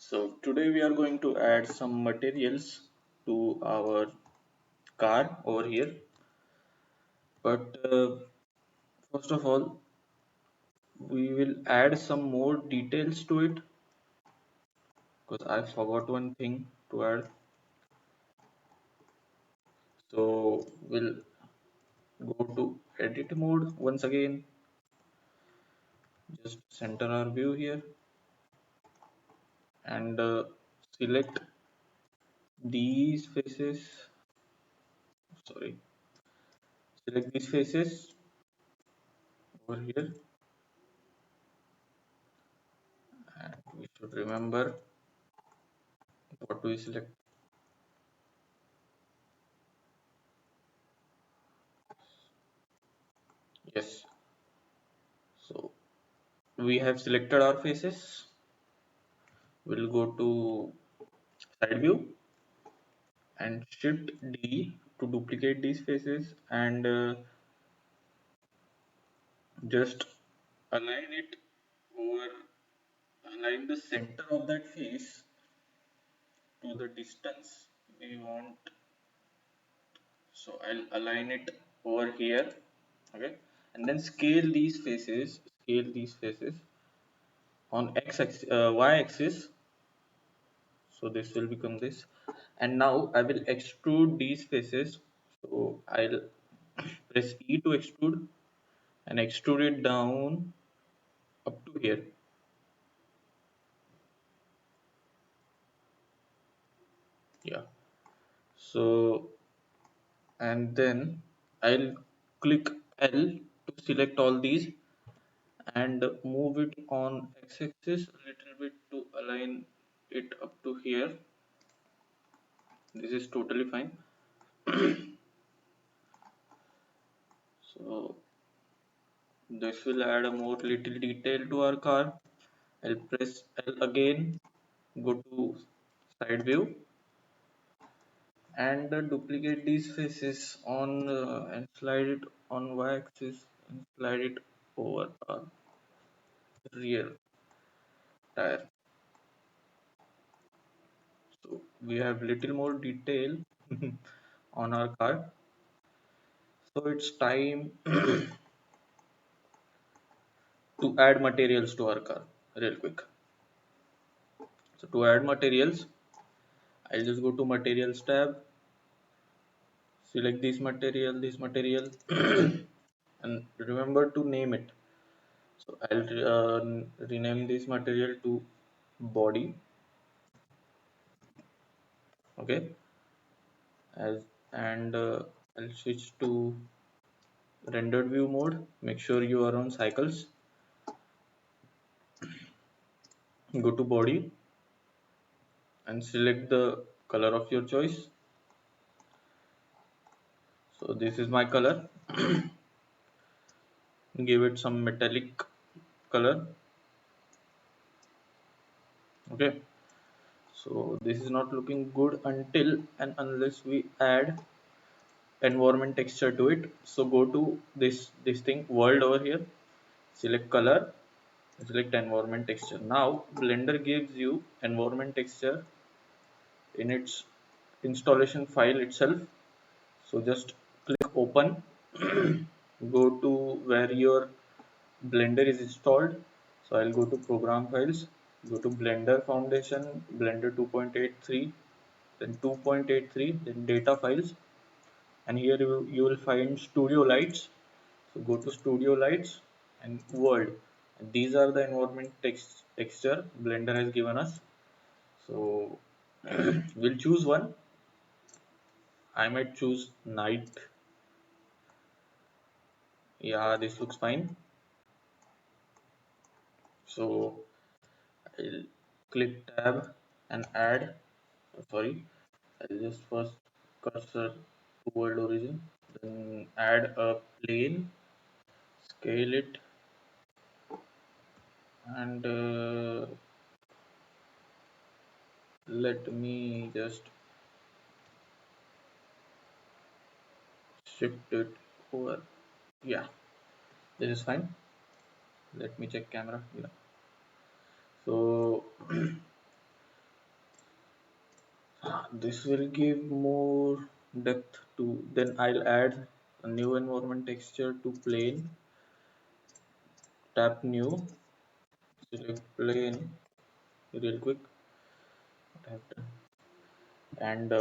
So today we are going to add some materials to our car over here. But first of all, we will add some more details to it because I forgot one thing to add. So we'll go to edit mode once again. Just center our view here and select these faces. Sorry, select these faces over here, and we should remember what we select. Yes, so we have selected our faces. We'll go to side view and shift D to duplicate these faces and just align it over align the center of that face to the distance we want. So I'll align it over here, okay, and then scale these faces on y axis. So this will become this, and now I will extrude these faces. So I'll press E to extrude and extrude it down up to here. Yeah, so and then I'll click L to select all these and move it on x-axis a little bit to align it up to here. This is totally fine. So this will add a more little detail to our car. I'll press L again, go to side view and duplicate these faces on and slide it on y-axis and slide it over our rear tire. So we have little more detail on our car. So it's time to add materials to our car real quick. So to add materials, I'll just go to materials tab, select this material, and remember to name it. So I'll rename this material to body, okay, as and I'll switch to rendered view mode. Make sure you are on cycles. Go to body and select the color of your choice. So this is my color. Give it some metallic color. Okay. So this is not looking good until and unless we add environment texture to it. So go to this thing world over here, select color, select environment texture. Now Blender gives you environment texture in its installation file itself. So just click open, go to where your Blender is installed. So I'll go to program files, go to Blender Foundation, Blender 2.83, then 2.83, then data files, and here you will find studio lights. So go to studio lights and world, and these are the environment texture Blender has given us. So we'll choose one. I might choose night. Yeah, this looks fine. So I'll click tab and add, sorry, I'll just first cursor to world origin, then add a plane, scale it, and let me just shift it over. Yeah, this is fine. Let me check camera. Yeah. So This will give more depth to, then I'll add a new environment texture to plane, tap new, select plane real quick, and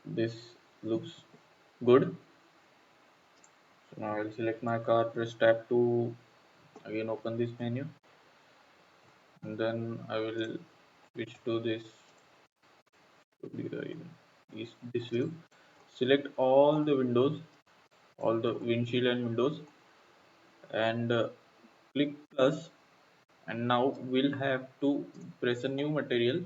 this looks good. So now I'll select my car, press tab to again open this menu, and then I will switch to this view. Select all the windows, all the windshield and windows, and click plus. And now we'll have to press a new material.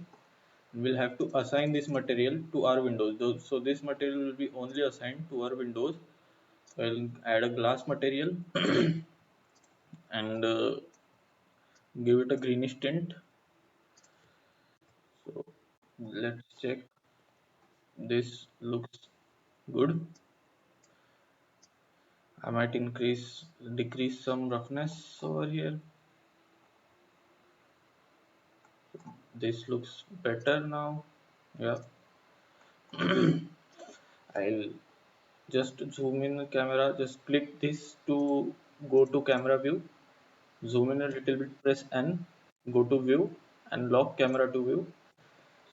We'll have to assign this material to our windows. So this material will be only assigned to our windows. So I'll add a glass material and give it a greenish tint. So let's check. This looks good. I might decrease some roughness over here. This looks better now. Yeah. I'll just zoom in the camera. Just click this to go to camera view. Zoom in a little bit, press N, go to view and lock camera to view.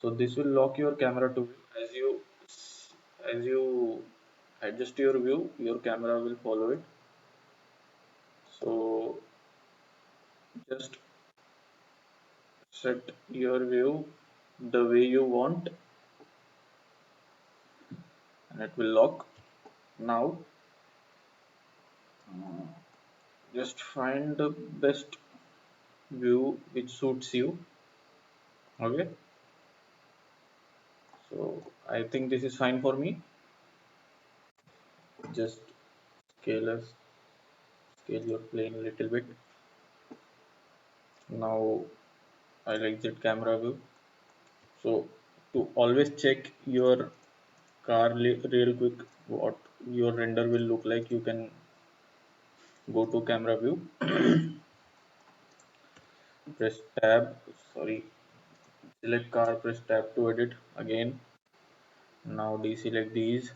So this will lock your camera to view. As you adjust your view, your camera will follow it. So just set your view the way you want and it will lock. Now just find the best view which suits you. Okay, so I think this is fine for me. Just scale your plane a little bit. Now I'll exit camera view. So to always check your car real quick what your render will look like, you can go to camera view, press tab, sorry, select car, press tab to edit again. Now deselect these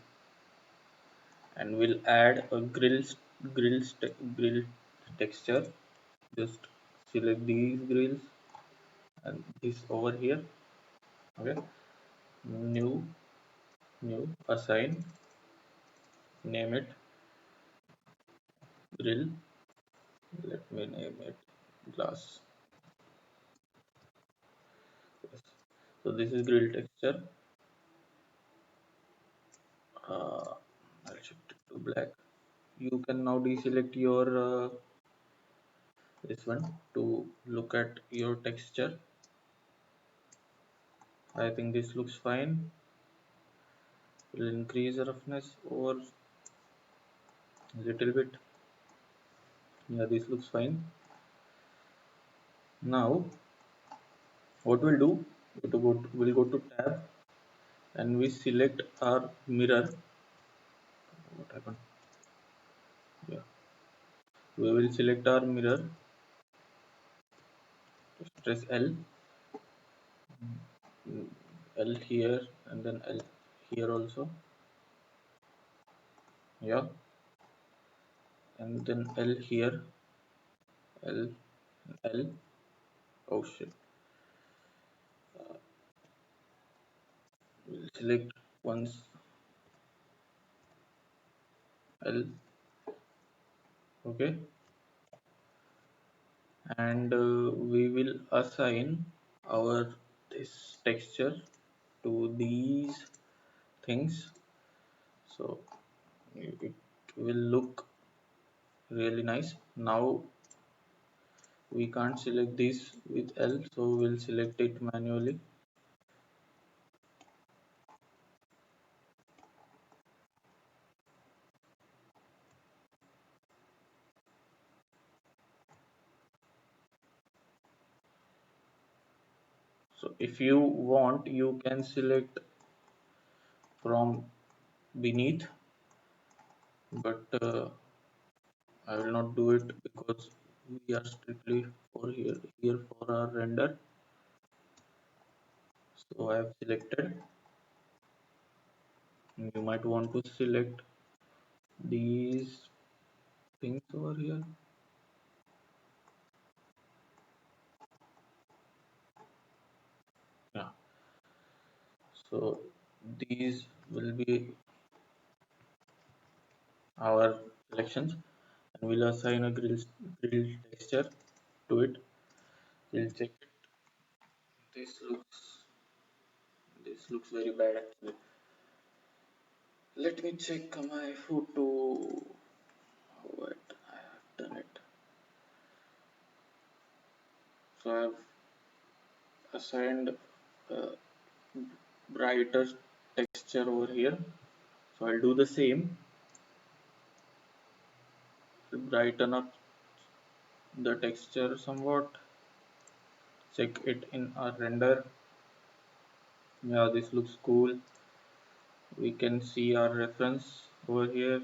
and we'll add a grill texture. Just select these grills and this over here. Okay, new assign, name it grill. Let me name it glass. Yes. So this is grill texture. I'll shift it to black. You can now deselect your this one to look at your texture. I think this looks fine. We'll increase the roughness over a little bit. Yeah, this looks fine. Now what we'll do, we'll go to tab and we select our mirror. What happened? Yeah, we will select our mirror. Just press L, L here and then L here also. Yeah, and then L here, L, L. Oh shit. We'll select once L. Okay, and we will assign our this texture to these things. So it will look really nice. Now we can't select this with L, so we'll select it manually. So if you want, you can select from beneath, but I will not do it because we are strictly for here for our render. So I have selected. You might want to select these things over here. Yeah, so these will be our selections, and we'll assign a grill texture to it. We'll check it. This looks very bad actually. Let me check my photo. What I have done it. So I have assigned a brighter texture over here. So I'll do the same. Brighten up the texture somewhat. Check it in our render. Yeah, this looks cool. We can see our reference over here,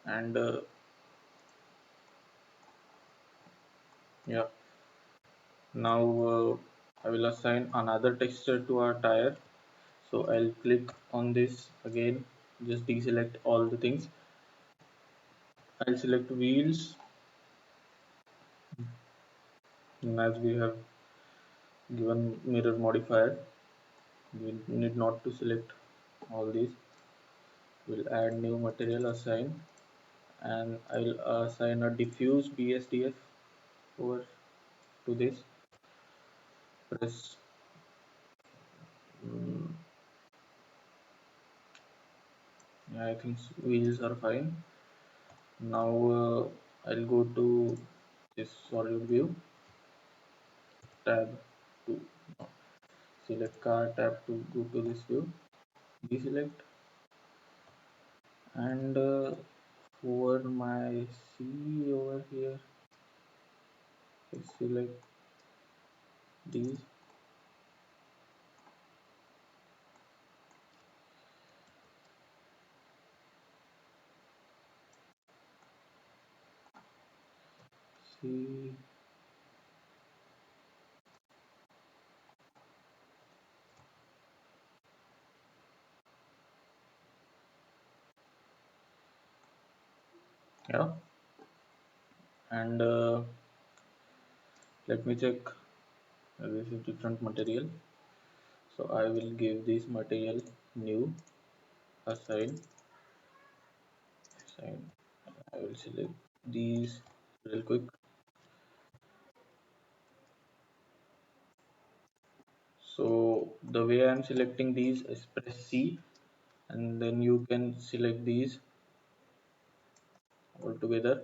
and yeah, now I will assign another texture to our tire. So I'll click on this again, just deselect all the things. I'll select wheels, and as we have given mirror modifier, we need not to select all these. We'll add new material, assign, and I'll assign a diffuse BSDF over to this. Press mm, yeah, I think wheels are fine. Now I'll go to this solid view tab to select car tab to go to this view, deselect, and over my C over here, I select these. C, yeah, and let me check. This is different material, so I will give this material new, assign. I will select these real quick. So the way I'm selecting these is press C, and then you can select these all together.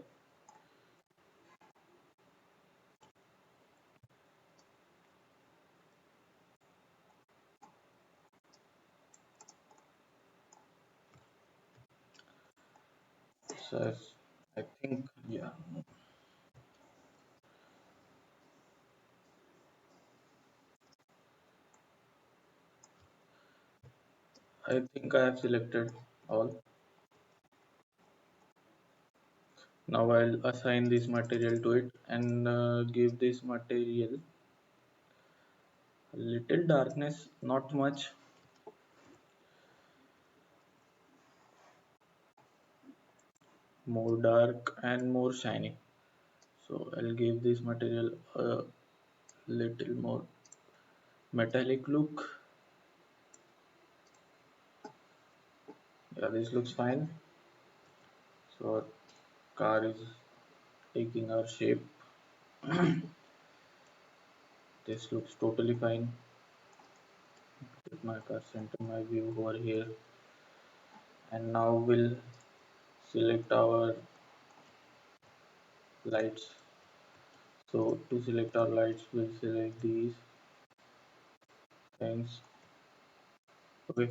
So I think, yeah, I think I have selected all. Now I'll assign this material to it, and give this material a little darkness, not much, more dark and more shiny. So I'll give this material a little more metallic look. Yeah, this looks fine. So our car is taking our shape. This looks totally fine. Get my car center my view over here, and now we'll select our lights. So to select our lights, we'll select these things. Okay,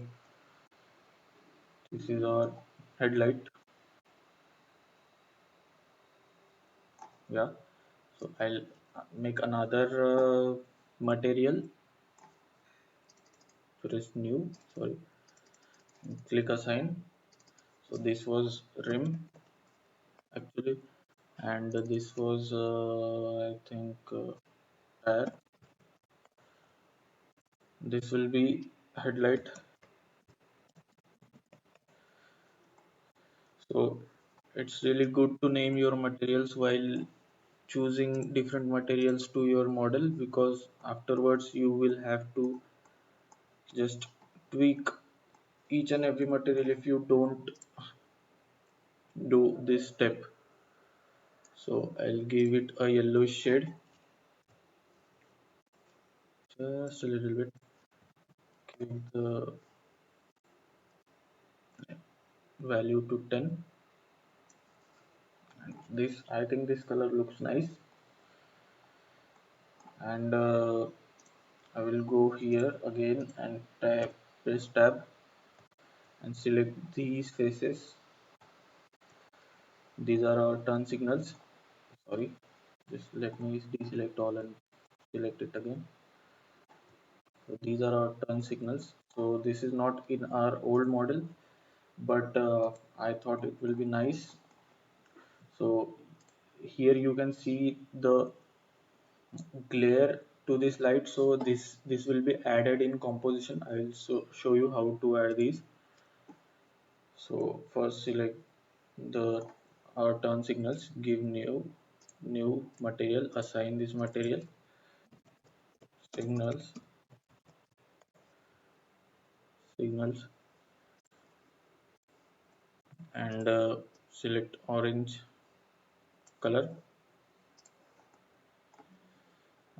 this is our headlight. Yeah, so I'll make another material. Press new, sorry, click assign. So this was rim, actually, and this was I think tire. This will be headlight. So it's really good to name your materials while choosing different materials to your model, because afterwards you will have to just tweak each and every material if you don't do this step. So I'll give it a yellow shade, just a little bit, give the value to 10. This, I think this color looks nice, and I will go here again and press tab and select these faces. These are our turn signals. Sorry, just let me deselect all and select it again. So these are our turn signals. So this is not in our old model, but I thought it will be nice. So here you can see the glare to this light. So this will be added in composition. I will show you how to add these. So first select the our turn signals, give new material, assign this material, signals, signals, and select orange color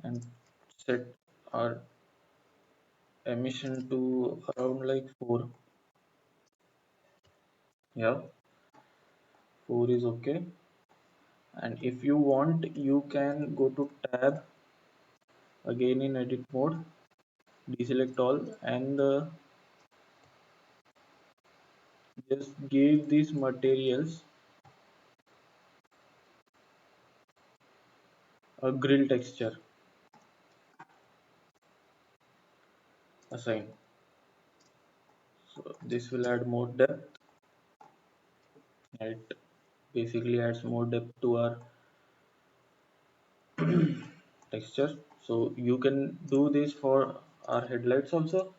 and set our emission to around like 4. Yeah, 4 is okay. And if you want, you can go to tab again in edit mode, deselect all, and just give these materials a grill texture, assign. So this will add more depth. It basically adds more depth to our texture. So you can do this for our headlights also.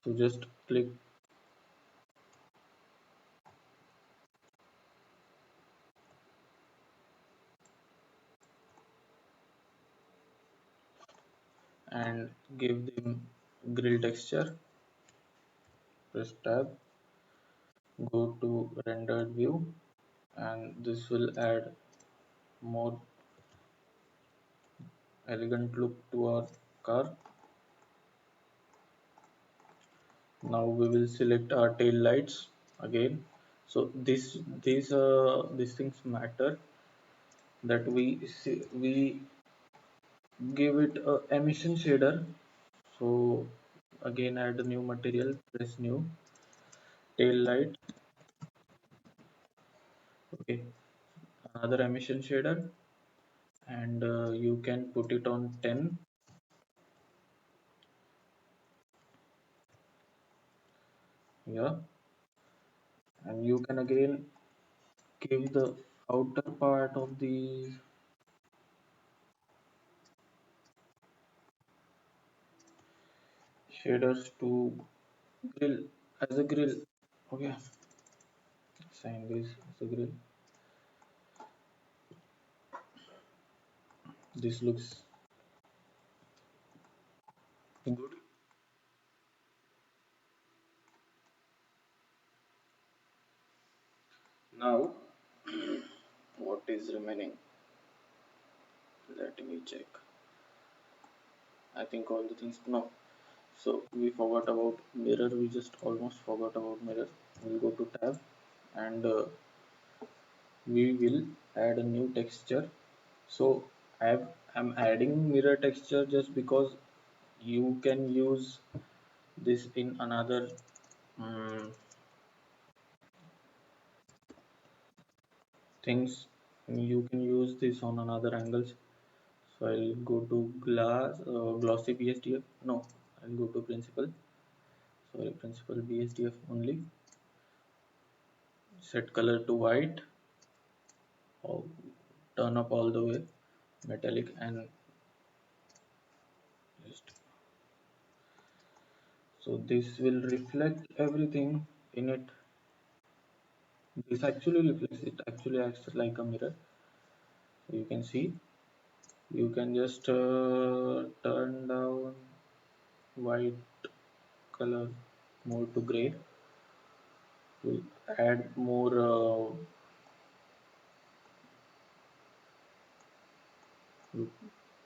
So just click and give them grill texture, press tab, go to rendered view, and this will add more elegant look to our car. Now we will select our tail lights again. So these things matter, that we give it a emission shader. So again, add a new material, press new, tail light. Okay, another emission shader, and you can put it on 10. Yeah, and you can again give the outer part of the shaders to grill, as a grill. Okay, assign this as a grill. This looks good. Now what is remaining, let me check. I think all the things, no. So we forgot about mirror, we just almost forgot about mirror. We'll go to tab, and we will add a new texture. So I'm adding mirror texture just because you can use this in another um, things. You can use this on another angles. So I'll go to glossy BSDF. No, I'll go to principal. Sorry, principal BSDF only. set color to white, or turn up all the way metallic, and just so this will reflect everything in it. This actually reflects, it actually acts like a mirror. So you can see, you can just turn down white color more to gray, will add more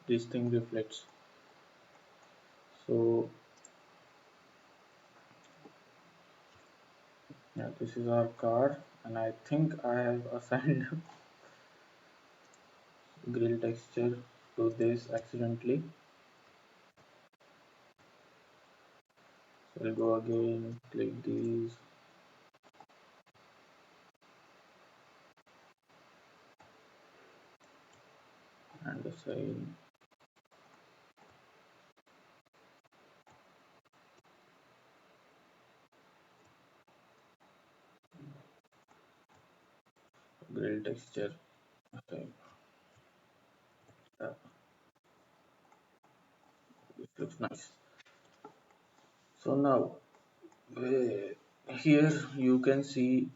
this thing reflects. So yeah, this is our car, and I think I have assigned grill texture to this accidentally. So I'll go again, click these, and assign grill texture. Okay, yeah, this looks nice. So now here you can see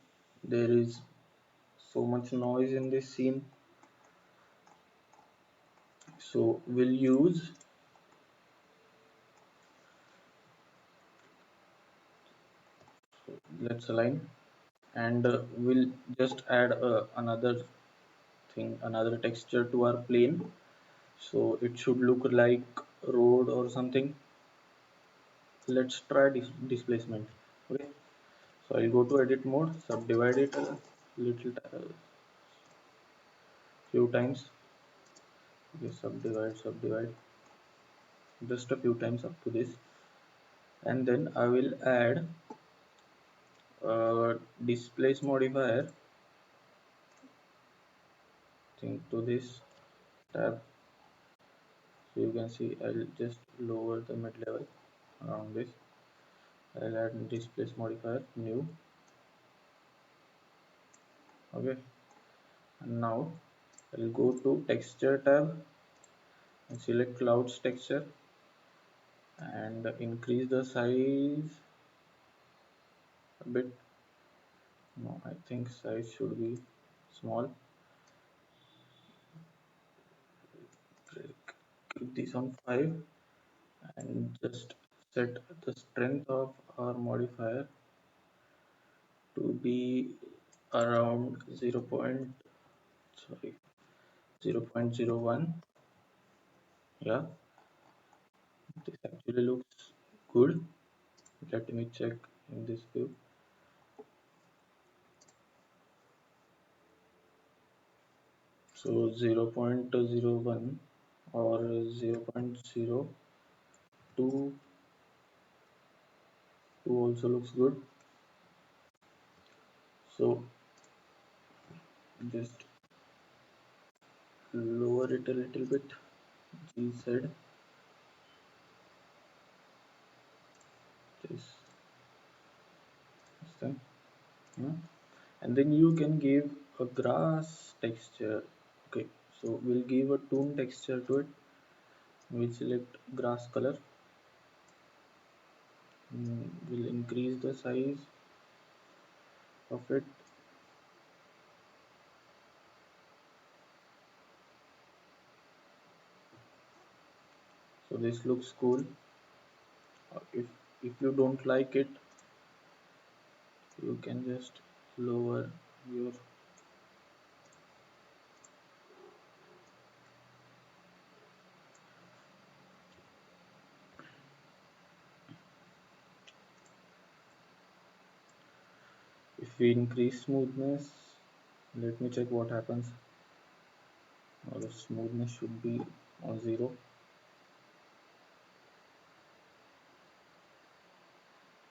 there is so much noise in this scene. So we'll use, so let's align, and we'll just add another thing, another texture to our plane. So it should look like road or something. Let's try displacement. Okay, so I'll go to edit mode, subdivide it a little few times. Okay, subdivide just a few times up to this, and then I will add displace modifier thing to this tab. So you can see I'll just lower the mid level around this. I'll add displace modifier new. Okay, and now I'll go to texture tab and select clouds texture and increase the size a bit. No, I think size should be small. Keep this on 5 and just set the strength of our modifier to be around 0. Sorry, 0.01. Yeah, this actually looks good. Let me check in this view. So 0.01 or 0.02 also looks good. So just lower it a little bit. G said this thing, yeah. And then you can give a grass texture. Okay, so we'll give a toon texture to it. We'll select grass color. We'll increase the size of it. So this looks cool. If you don't like it, you can just lower your, if we increase smoothness, let me check what happens. The smoothness should be on 0.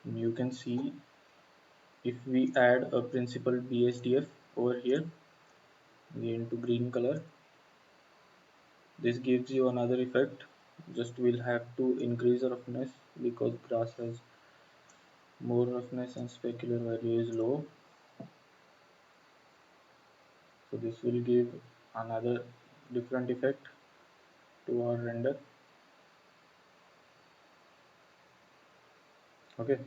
And you can see if we add a principal BSDF over here again to green color, this gives you another effect. Just we'll have to increase the roughness because grass has more roughness and specular value is low. So this will give another different effect to our render. Okay,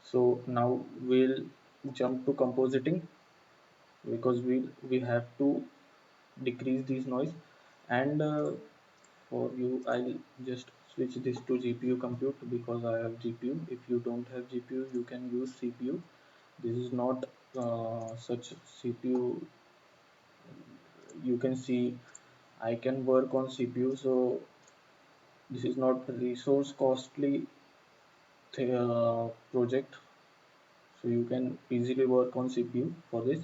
so now we'll jump to compositing, because we have to decrease this noise. And for you, I'll just switch this to GPU compute because I have GPU. If you don't have GPU, you can use CPU. This is not such CPU. You can see I can work on CPU, so this is not resource costly project, so you can easily work on CPU for this.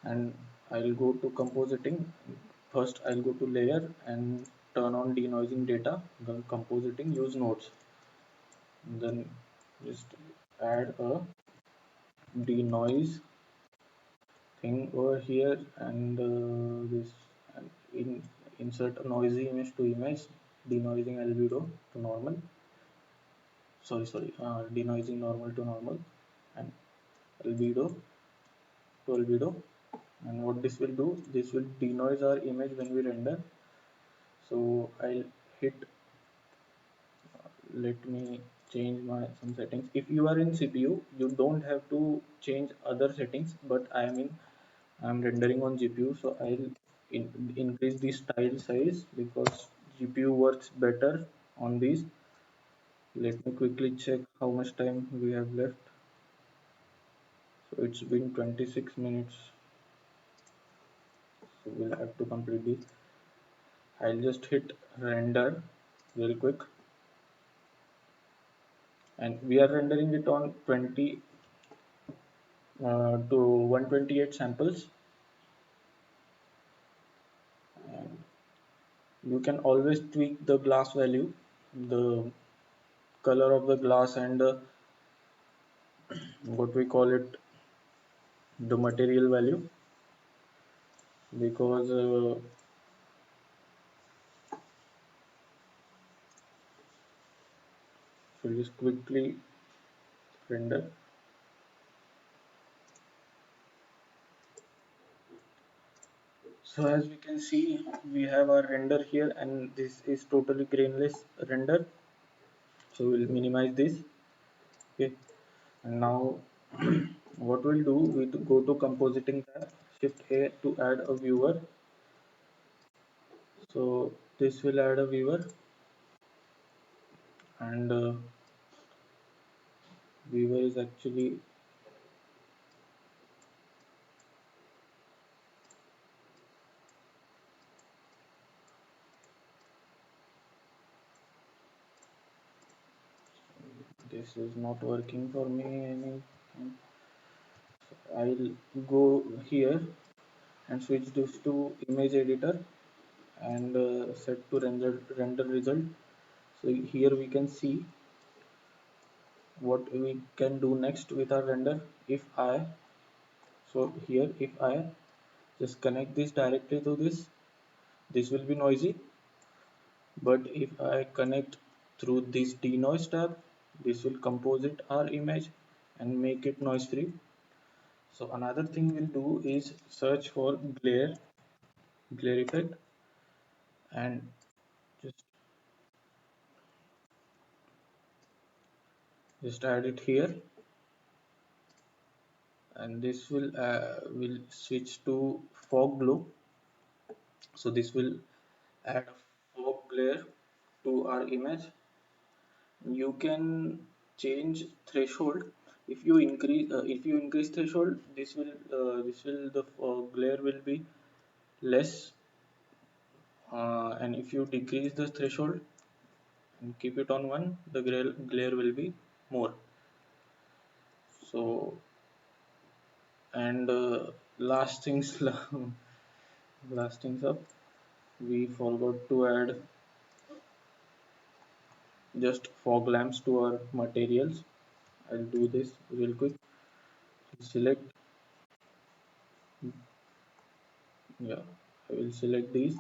And I'll go to compositing. First I'll go to layer and turn on denoising data, then compositing, use nodes, and then just add a denoise thing over here, and this, and insert a noisy image to image, denoising albedo to normal, denoising normal to normal, and albedo to albedo. And what this will do, this will denoise our image when we render. So I'll hit, let me change my some settings. If you are in CPU, you don't have to change other settings, but I'm rendering on GPU, so I'll increase the style size because GPU works better on these. Let me quickly check how much time we have left. So it's been 26 minutes, so we'll have to complete this. I'll just hit render real quick, and we are rendering it on 20 to 128 samples. And you can always tweak the glass value, the color of the glass, and what we call it, the material value, because so just quickly render. So as we can see, we have our render here, and this is totally grainless render. So we'll minimize this. Okay, and now what we'll do, we go to compositing tab, shift A to add a viewer. So this will add a viewer, and viewer is actually, this is not working for me any. I'll go here and switch this to image editor, and set to render result. So here we can see what we can do next with our render. If I, so here if I just connect this directly to this will be noisy. But if I connect through this denoise tab, this will composite our image and make it noise free. So another thing we'll do is search for glare effect, and just add it here. And this will switch to fog glow. So this will add a fog glare to our image. You can change threshold. If you increase threshold, this will the glare will be less, and if you decrease the threshold and keep it on 1, the glare will be more. So, and last things last things up, we forgot to add just fog lamps to our materials. I'll do this real quick. Select, yeah, I will select these,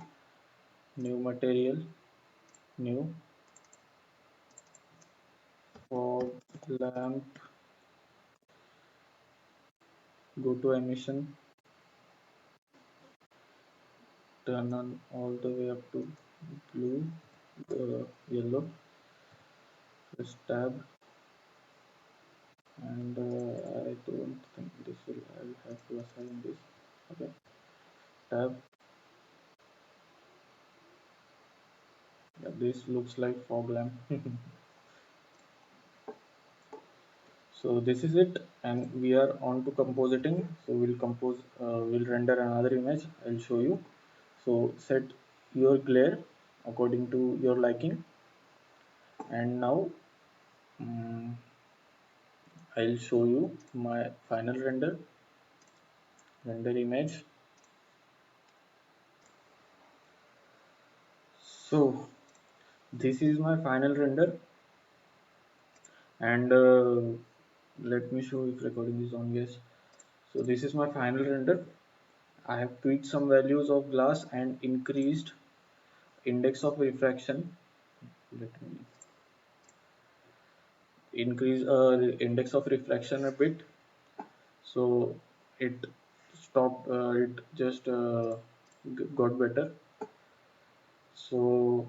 new material, new fog lamp, go to emission, turn on all the way up to blue, yellow. Press tab, and I don't think this will. I'll have to assign this. Okay, tab. Yeah, this looks like fog lamp. So this is it, and we are on to compositing. So we'll render another image. I'll show you. So set your glare according to your liking, and now I'll show you my final render image. So this is my final render, and let me show if recording is on. Yes. So this is my final render. I have tweaked some values of glass and increased index of refraction. Let me increase index of refraction a bit, so it stopped. It just got better. So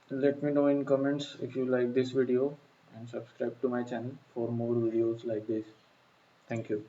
let me know in comments if you like this video, and subscribe to my channel for more videos like this. Thank you.